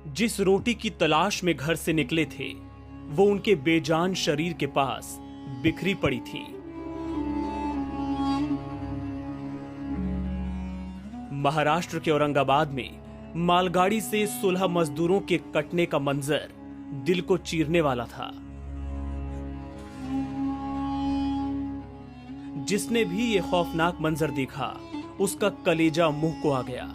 जिस रोटी की तलाश में घर से निकले थे वो उनके बेजान शरीर के पास बिखरी पड़ी थी। महाराष्ट्र के औरंगाबाद में मालगाड़ी से 16 मजदूरों के कटने का मंजर दिल को चीरने वाला था। जिसने भी ये खौफनाक मंजर देखा उसका कलेजा मुंह को आ गया।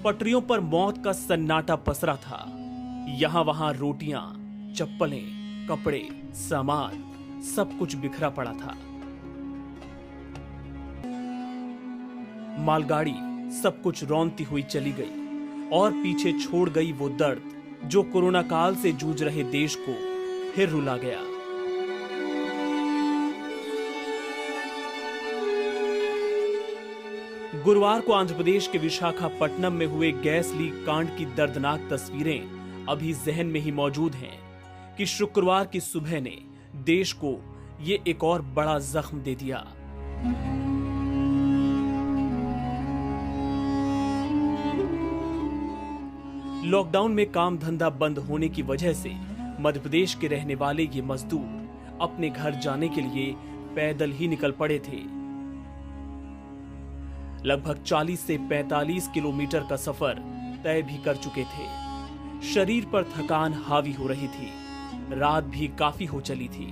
पटरियों पर मौत का सन्नाटा पसरा था। यहां वहां रोटियां, चप्पलें, कपड़े, सामान सब कुछ बिखरा पड़ा था। मालगाड़ी सब कुछ रौंदती हुई चली गई और पीछे छोड़ गई वो दर्द जो कोरोना काल से जूझ रहे देश को फिर रुला गया। गुरुवार को आंध्र प्रदेश के विशाखापट्टनम में हुए गैस लीक कांड की दर्दनाक तस्वीरें अभी जहन में ही मौजूद हैं कि शुक्रवार की सुबह ने देश को ये एक और बड़ा जख्म दे दिया। लॉकडाउन में काम धंधा बंद होने की वजह से मध्य प्रदेश के रहने वाले ये मजदूर अपने घर जाने के लिए पैदल ही निकल पड़े थे। लगभग 40 से 45 किलोमीटर का सफर तय भी कर चुके थे। शरीर पर थकान हावी हो रही थी। रात भी काफी हो चली थी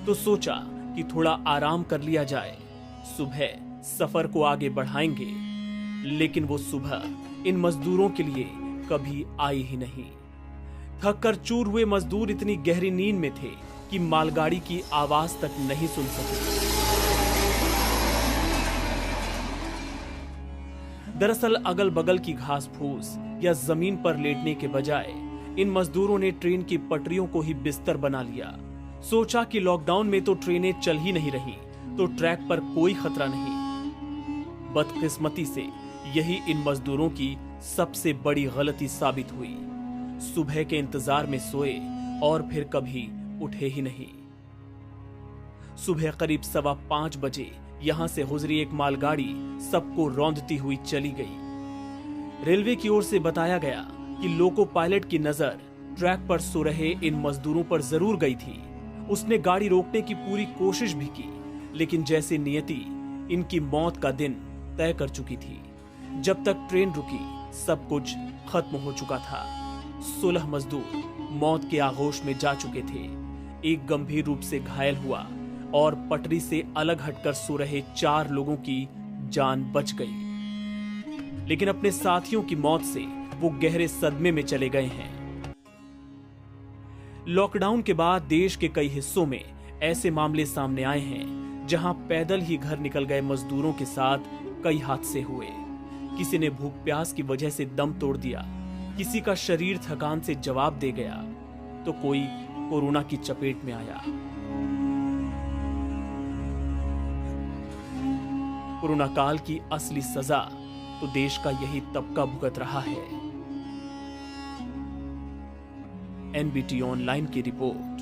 तो सोचा कि थोड़ा आराम कर लिया जाए, सुबह सफर को आगे बढ़ाएंगे। लेकिन वो सुबह इन मजदूरों के लिए कभी आई ही नहीं। थक कर चूर हुए मजदूर इतनी गहरी नींद में थे कि मालगाड़ी की आवाज तक नहीं सुन सके। दरअसल अगल बगल की घास फूस या जमीन पर लेटने के बजाय इन मजदूरों ने ट्रेन की पटरियों को ही बिस्तर बना लिया। सोचा कि लॉकडाउन में तो ट्रेनें चल ही नहीं रही तो ट्रैक पर कोई खतरा नहीं। बदकिस्मती से यही इन मजदूरों की सबसे बड़ी गलती साबित हुई। सुबह के इंतजार में सोए और फिर कभी उठे ही नहीं। सुबह करीब 5:15 बजे यहां से गुजरी एक मालगाड़ी सबको रौंदती हुई चली गई। रेलवे की ओर से बताया गया कि लोको पायलट की नजर ट्रैक पर सो रहे इन मजदूरों पर जरूर गई थी। उसने गाड़ी रोकने की पूरी कोशिश भी की, लेकिन जैसे नियति इनकी मौत का दिन तय कर चुकी थी। जब तक ट्रेन रुकी सब कुछ खत्म हो चुका था। 16 मजदूर मौत के आगोश में जा चुके थे। एक गंभीर रूप से घायल हुआ और पटरी से अलग हटकर सो रहे 4 लोगों की जान बच गई। लेकिन अपने साथियों की मौत से वो गहरे सदमे में चले गए हैं। लॉकडाउन के बाद देश के कई हिस्सों में ऐसे मामले सामने आए हैं जहां पैदल ही घर निकल गए मजदूरों के साथ कई हादसे हुए। किसी ने भूख प्यास की वजह से दम तोड़ दिया, किसी का शरीर थकान से जवाब दे गया तो कोई कोरोना की चपेट में आया। कोरोना काल की असली सजा तो देश का यही तबका भुगत रहा है। एनबीटी ऑनलाइन की रिपोर्ट।